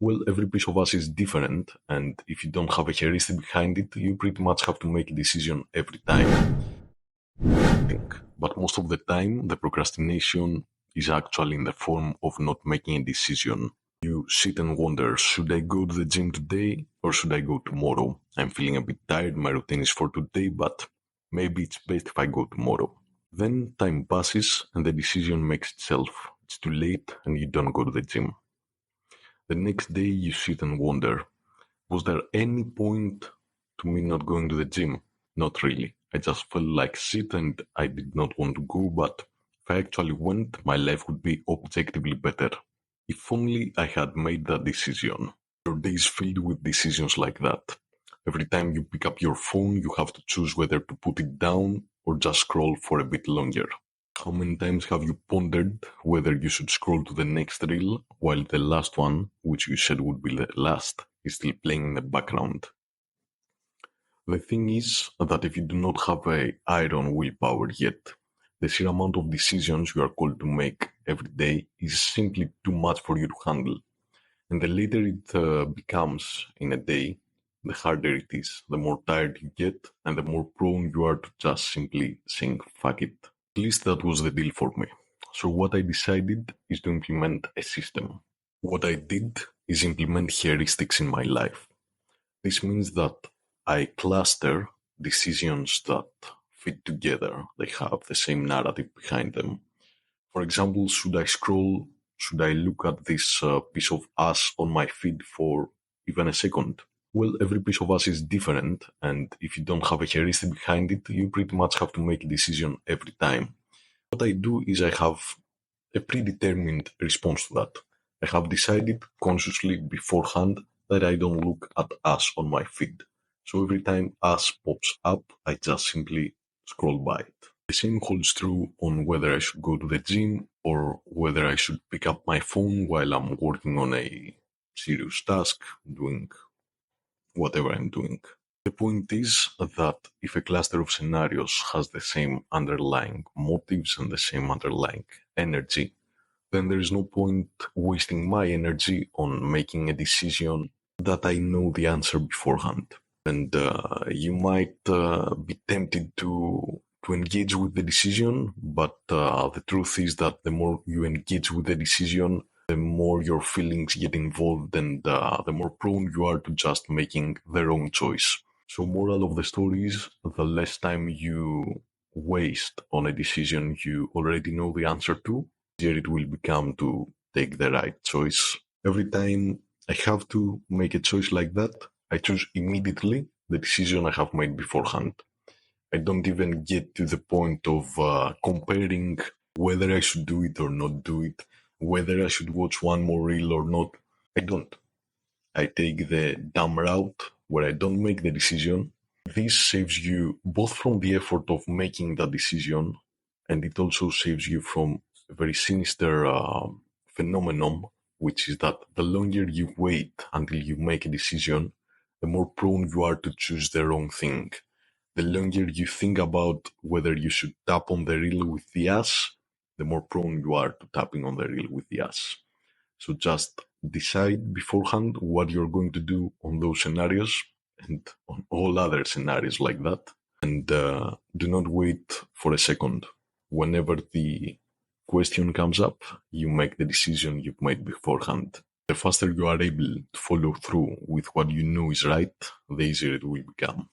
Well, every piece of us is different, and if you don't have a heuristic behind it, you pretty much have to make a decision every time. But most of the time, the procrastination is actually in the form of not making a decision. You sit and wonder, should I go to the gym today or should I go tomorrow? I'm feeling a bit tired, my routine is for today, but maybe it's best if I go tomorrow. Then time passes and the decision makes itself. It's too late and you don't go to the gym. The next day you sit and wonder, was there any point to me not going to the gym? Not really. I just felt like shit and I did not want to go, but if I actually went, my life would be objectively better. If only I had made that decision. Your day is filled with decisions like that. Every time you pick up your phone, you have to choose whether to put it down or just scroll for a bit longer. How many times have you pondered whether you should scroll to the next reel while the last one, which you said would be the last, is still playing in the background? The thing is that if you do not have a iron willpower yet, the sheer amount of decisions you are called to make every day is simply too much for you to handle. And the later it becomes in a day, the harder it is, the more tired you get, and the more prone you are to just simply saying fuck it. At least that was the deal for me. So what I decided is to implement a system. What I did is implement heuristics in my life. This means that I cluster decisions that fit together. They have the same narrative behind them. For example, should I scroll? Should I look at this piece of ass on my feed for even a second? Well, every piece of us is different, and if you don't have a heuristic behind it, you pretty much have to make a decision every time. What I do is I have a predetermined response to that. I have decided consciously beforehand that I don't look at ass on my feed. So every time ass pops up, I just simply scroll by it. The same holds true on whether I should go to the gym or whether I should pick up my phone while I'm working on a serious task, doing whatever I'm doing. The point is that if a cluster of scenarios has the same underlying motives and the same underlying energy, then there is no point wasting my energy on making a decision that I know the answer beforehand. And you might be tempted to engage with the decision, but the truth is that the more you engage with the decision, the more your feelings get involved and the more prone you are to just making the wrong choice. So moral of the story is the less time you waste on a decision you already know the answer to, easier it will become to take the right choice. Every time I have to make a choice like that, I choose immediately the decision I have made beforehand. I don't even get to the point of comparing whether I should do it or not do it, whether I should watch one more reel or not. I don't. I take the dumb route where I don't make the decision. This saves you both from the effort of making that decision, and it also saves you from a very sinister phenomenon, which is that the longer you wait until you make a decision, the more prone you are to choose the wrong thing. The longer you think about whether you should tap on the reel with the ass, the more prone you are to tapping on the reel with the ass. So just decide beforehand what you're going to do on those scenarios and on all other scenarios like that. And do not wait for a second. Whenever the question comes up, you make the decision you've made beforehand. The faster you are able to follow through with what you know is right, the easier it will become.